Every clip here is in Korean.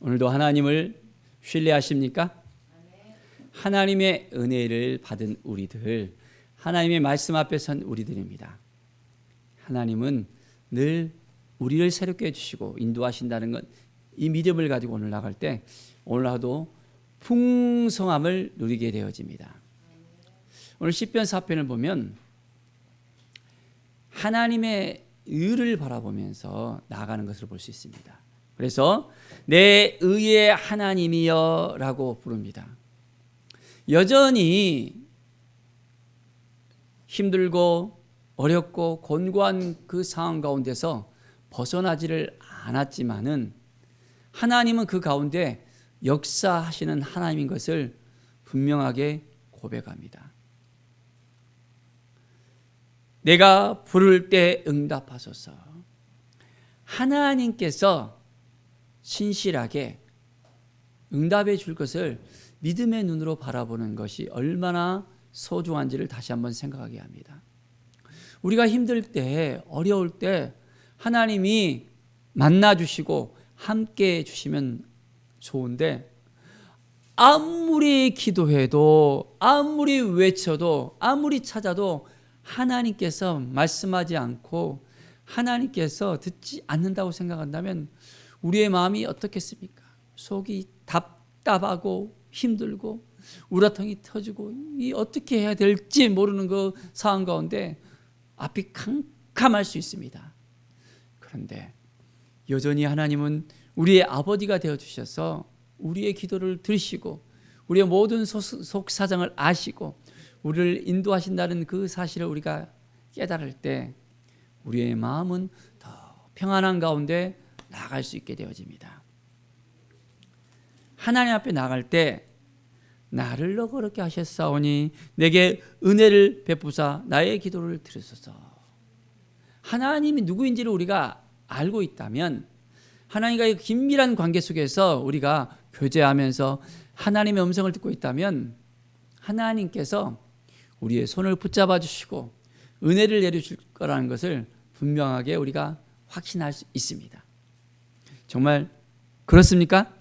오늘도 하나님을 신뢰하십니까? 하나님의 은혜를 받은 우리들, 하나님의 말씀 앞에 선 우리들입니다. 하나님은 늘 우리를 새롭게 해주시고 인도하신다는 것, 이 믿음을 가지고 오늘 나갈 때 오늘 하도 풍성함을 누리게 되어집니다. 오늘 시편 4편을 보면 하나님의 의를 바라보면서 나아가는 것을 볼 수 있습니다. 그래서 내 의의 하나님이여 라고 부릅니다. 여전히 힘들고 어렵고 곤고한 그 상황 가운데서 벗어나지를 않았지만은 하나님은 그 가운데 역사하시는 하나님인 것을 분명하게 고백합니다. 내가 부를 때 응답하소서. 하나님께서 신실하게 응답해 줄 것을 믿음의 눈으로 바라보는 것이 얼마나 소중한지를 다시 한번 생각하게 합니다. 우리가 힘들 때, 어려울 때 하나님이 만나주시고 함께 해주시면 좋은데, 아무리 기도해도, 아무리 외쳐도, 아무리 찾아도 하나님께서 말씀하지 않고 하나님께서 듣지 않는다고 생각한다면 우리의 마음이 어떻겠습니까? 속이 답답하고 힘들고 우라통이 터지고 이 어떻게 해야 될지 모르는 그 상황 가운데 앞이 캄캄할 수 있습니다. 그런데 여전히 하나님은 우리의 아버지가 되어주셔서 우리의 기도를 들으시고 우리의 모든 속사정을 아시고 우리를 인도하신다는 그 사실을 우리가 깨달을 때 우리의 마음은 더 평안한 가운데 나아갈 수 있게 되어집니다. 하나님 앞에 나갈 때 나를 너그럽게 하셨사오니 내게 은혜를 베푸사 나의 기도를 들으소서. 하나님이 누구인지를 우리가 알고 있다면, 하나님과의 긴밀한 관계 속에서 우리가 교제하면서 하나님의 음성을 듣고 있다면 하나님께서 우리의 손을 붙잡아 주시고 은혜를 내려줄 거라는 것을 분명하게 우리가 확신할 수 있습니다. 정말 그렇습니까?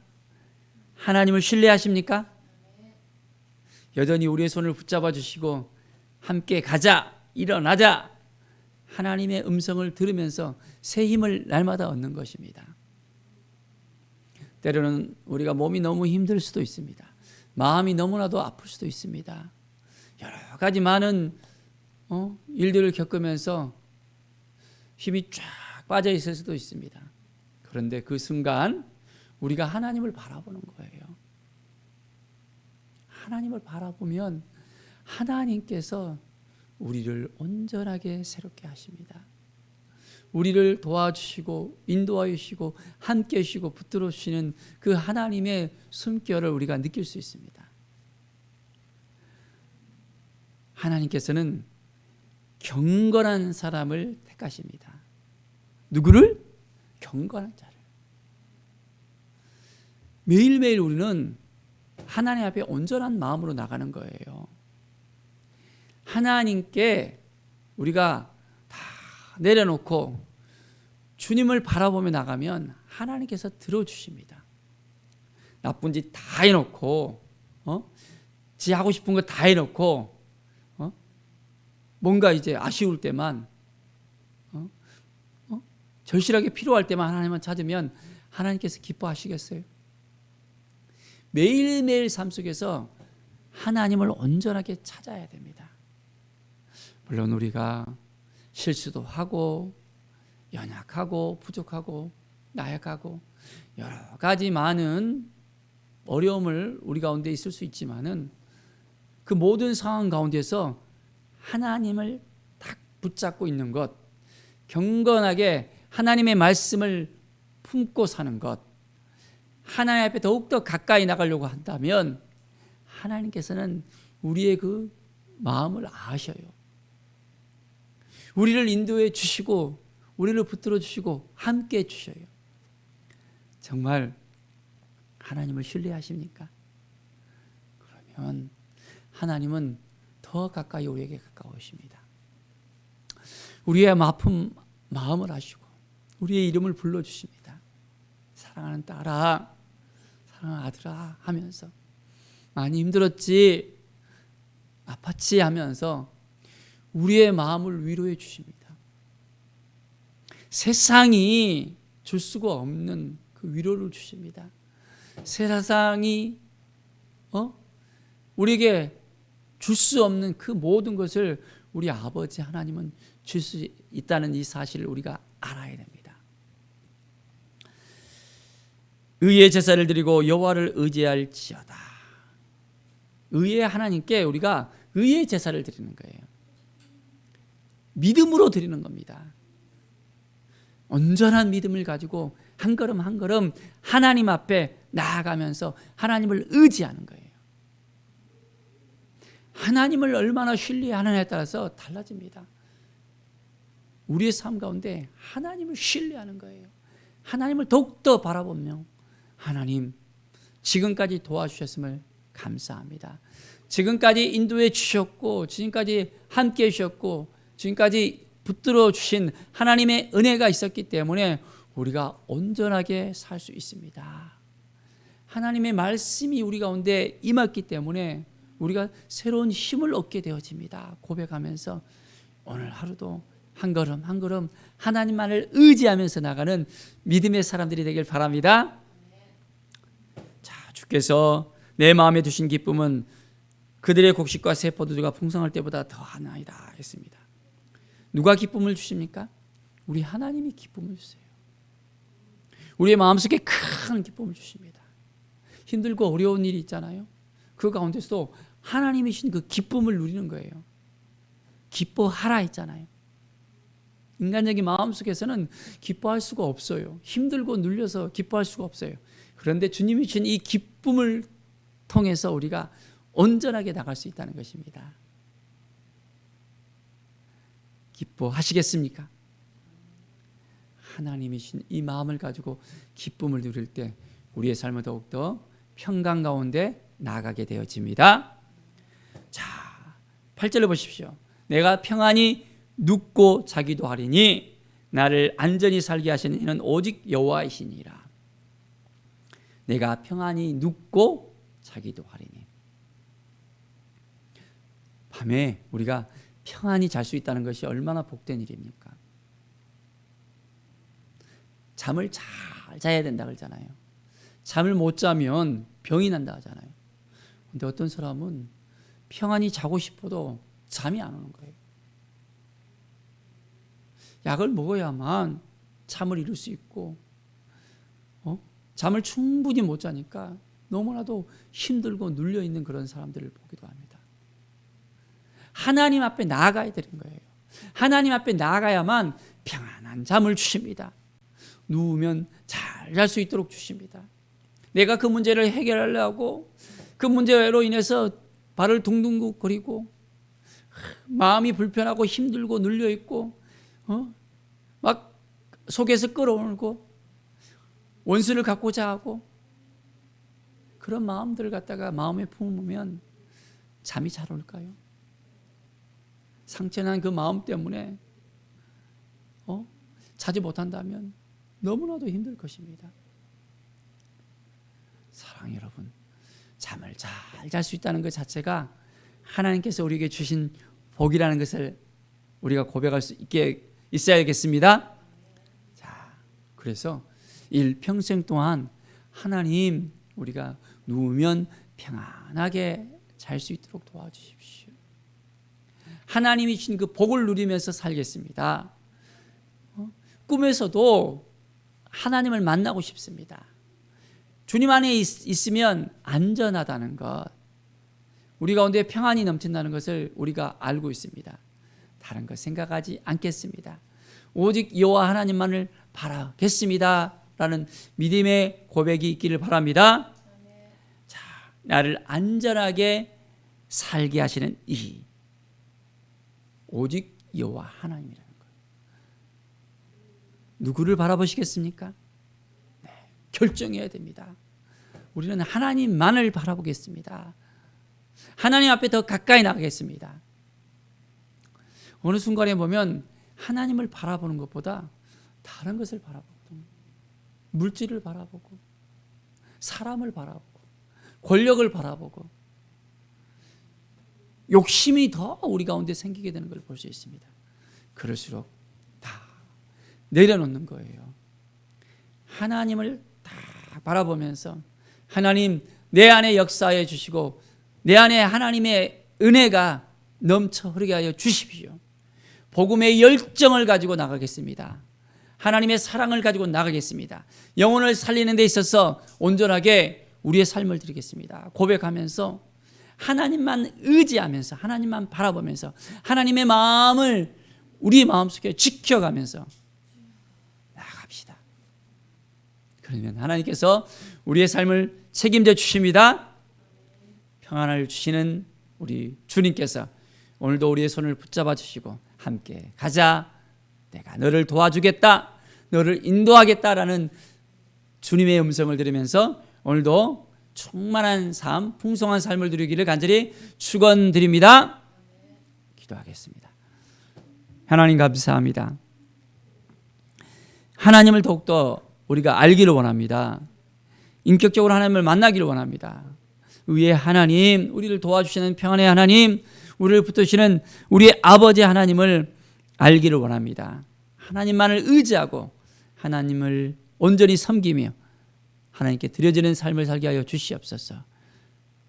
하나님을 신뢰하십니까? 여전히 우리의 손을 붙잡아 주시고 함께 가자, 일어나자, 하나님의 음성을 들으면서 새 힘을 날마다 얻는 것입니다. 때로는 우리가 몸이 너무 힘들 수도 있습니다. 마음이 너무나도 아플 수도 있습니다. 여러 가지 많은 일들을 겪으면서 힘이 쫙 빠져 있을 수도 있습니다. 그런데 그 순간 우리가 하나님을 바라보는 거예요. 하나님을 바라보면 하나님께서 우리를 온전하게 새롭게 하십니다. 우리를 도와주시고 인도하여 주시고 함께 해주시고 붙들어 주시는 그 하나님의 숨결을 우리가 느낄 수 있습니다. 하나님께서는 경건한 사람을 택하십니다. 누구를? 경건한 자를. 매일매일 우리는 하나님 앞에 온전한 마음으로 나가는 거예요. 하나님께 우리가 다 내려놓고 주님을 바라보며 나가면 하나님께서 들어주십니다. 나쁜 짓 다 해놓고 지 하고 싶은 거 다 해놓고 뭔가 이제 아쉬울 때만 절실하게 필요할 때만 하나님만 찾으면 하나님께서 기뻐하시겠어요? 매일매일 삶 속에서 하나님을 온전하게 찾아야 됩니다. 물론 우리가 실수도 하고 연약하고 부족하고 나약하고 여러 가지 많은 어려움을 우리 가운데 있을 수 있지만은 그 모든 상황 가운데서 하나님을 딱 붙잡고 있는 것, 경건하게 하나님의 말씀을 품고 사는 것, 하나님 앞에 더욱더 가까이 나가려고 한다면 하나님께서는 우리의 그 마음을 아셔요. 우리를 인도해 주시고 우리를 붙들어 주시고 함께 해 주셔요. 정말 하나님을 신뢰하십니까? 그러면 하나님은 더 가까이 우리에게 가까우십니다. 우리의 아픈 마음을 아시고 우리의 이름을 불러주십니다. 사랑하는 딸아, 사랑하는 아들아 하면서, 많이 힘들었지, 아팠지 하면서 우리의 마음을 위로해 주십니다. 세상이 줄 수가 없는 그 위로를 주십니다. 세상이 우리에게 줄 수 없는 그 모든 것을 우리 아버지 하나님은 줄 수 있다는 이 사실을 우리가 알아야 됩니다. 의의 제사를 드리고 여호와를 의지할지어다. 의의 하나님께 우리가 의의 제사를 드리는 거예요. 믿음으로 드리는 겁니다. 온전한 믿음을 가지고 한 걸음 한 걸음 하나님 앞에 나아가면서 하나님을 의지하는 거예요. 하나님을 얼마나 신뢰하느냐에 따라서 달라집니다. 우리의 삶 가운데 하나님을 신뢰하는 거예요. 하나님을 더욱더 바라보며, 하나님 지금까지 도와주셨음을 감사합니다. 지금까지 인도해 주셨고, 지금까지 함께 해주셨고, 지금까지 붙들어 주신 하나님의 은혜가 있었기 때문에 우리가 온전하게 살 수 있습니다. 하나님의 말씀이 우리 가운데 임했기 때문에 우리가 새로운 힘을 얻게 되어집니다. 고백하면서 오늘 하루도 한 걸음 한 걸음 하나님만을 의지하면서 나가는 믿음의 사람들이 되길 바랍니다. 자, 주께서 내 마음에 두신 기쁨은 그들의 곡식과 새 포도주가 풍성할 때보다 더하나이다 했습니다. 누가 기쁨을 주십니까? 우리 하나님이 기쁨을 주세요. 우리의 마음속에 큰 기쁨을 주십니다. 힘들고 어려운 일이 있잖아요. 그 가운데서도 하나님이 주신 그 기쁨을 누리는 거예요. 기뻐하라 했잖아요. 인간적인 마음속에서는 기뻐할 수가 없어요. 힘들고 눌려서 기뻐할 수가 없어요. 그런데 주님이 주신 이 기쁨을 통해서 우리가 온전하게 나갈 수 있다는 것입니다. 기뻐하시겠습니까? 하나님이 주신 이 마음을 가지고 기쁨을 누릴 때 우리의 삶은 더욱더 평강 가운데 나아가게 되어집니다. 자, 8절을 보십시오. 내가 평안히 눕고 자기도 하리니 나를 안전히 살게 하시는 이는 오직 여호와이시니라. 내가 평안히 눕고 자기도 하리니. 밤에 우리가 평안히 잘 수 있다는 것이 얼마나 복된 일입니까? 잠을 잘 자야 된다 그러잖아요. 잠을 못 자면 병이 난다 하잖아요. 근데 어떤 사람은 평안히 자고 싶어도 잠이 안 오는 거예요. 약을 먹어야만 잠을 이룰 수 있고, 잠을 충분히 못 자니까 너무나도 힘들고 눌려있는 그런 사람들을 보기도 합니다. 하나님 앞에 나아가야 되는 거예요. 하나님 앞에 나아가야만 평안한 잠을 주십니다. 누우면 잘 잘 수 있도록 주십니다. 내가 그 문제를 해결하려고 그 문제로 인해서 발을 둥둥거리고 마음이 불편하고 힘들고 눌려있고 막 속에서 끓어오르고 원수를 갖고자 하고 그런 마음들을 갖다가 마음에 품으면 잠이 잘 올까요? 상처난 그 마음 때문에 자지 못한다면 너무나도 힘들 것입니다. 사랑 여러분, 잠을 잘 잘 수 있다는 것 자체가 하나님께서 우리에게 주신 복이라는 것을 우리가 고백할 수 있게 있어야겠습니다. 자, 그래서 일평생 동안 하나님 우리가 누우면 평안하게 잘 수 있도록 도와주십시오. 하나님이 주신 그 복을 누리면서 살겠습니다. 꿈에서도 하나님을 만나고 싶습니다. 주님 안에 있으면 안전하다는 것, 우리 가운데 평안이 넘친다는 것을 우리가 알고 있습니다. 다른 것 생각하지 않겠습니다. 오직 여호와 하나님만을 바라겠습니다 라는 믿음의 고백이 있기를 바랍니다. 자, 나를 안전하게 살게 하시는 이 오직 여호와 하나님이라는 것. 누구를 바라보시겠습니까? 네, 결정해야 됩니다. 우리는 하나님만을 바라보겠습니다. 하나님 앞에 더 가까이 나가겠습니다. 어느 순간에 보면 하나님을 바라보는 것보다 다른 것을 바라보거든요. 물질을 바라보고 사람을 바라보고 권력을 바라보고 욕심이 더 우리 가운데 생기게 되는 걸 볼 수 있습니다. 그럴수록 다 내려놓는 거예요. 하나님을 다 바라보면서 하나님 내 안에 역사해 주시고 내 안에 하나님의 은혜가 넘쳐 흐르게 하여 주십시오. 복음의 열정을 가지고 나가겠습니다. 하나님의 사랑을 가지고 나가겠습니다. 영혼을 살리는 데 있어서 온전하게 우리의 삶을 드리겠습니다. 고백하면서 하나님만 의지하면서 하나님만 바라보면서 하나님의 마음을 우리 마음속에 지켜가면서 나아갑시다. 그러면 하나님께서 우리의 삶을 책임져 주십니다. 평안을 주시는 우리 주님께서 오늘도 우리의 손을 붙잡아 주시고 함께 가자, 내가 너를 도와주겠다, 너를 인도하겠다라는 주님의 음성을 들으면서 오늘도 충만한 삶, 풍성한 삶을 누리기를 간절히 축원드립니다. 기도하겠습니다. 하나님 감사합니다. 하나님을 더욱더 우리가 알기를 원합니다. 인격적으로 하나님을 만나기를 원합니다. 의의 하나님, 우리를 도와주시는 평안의 하나님, 우리를 붙드시는 우리의 아버지 하나님을 알기를 원합니다. 하나님만을 의지하고 하나님을 온전히 섬기며 하나님께 드려지는 삶을 살게 하여 주시옵소서.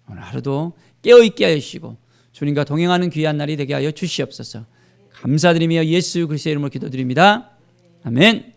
오늘 하루도 깨어있게 하여 주시고 주님과 동행하는 귀한 날이 되게 하여 주시옵소서. 감사드리며 예수 그리스도의 이름으로 기도드립니다. 아멘.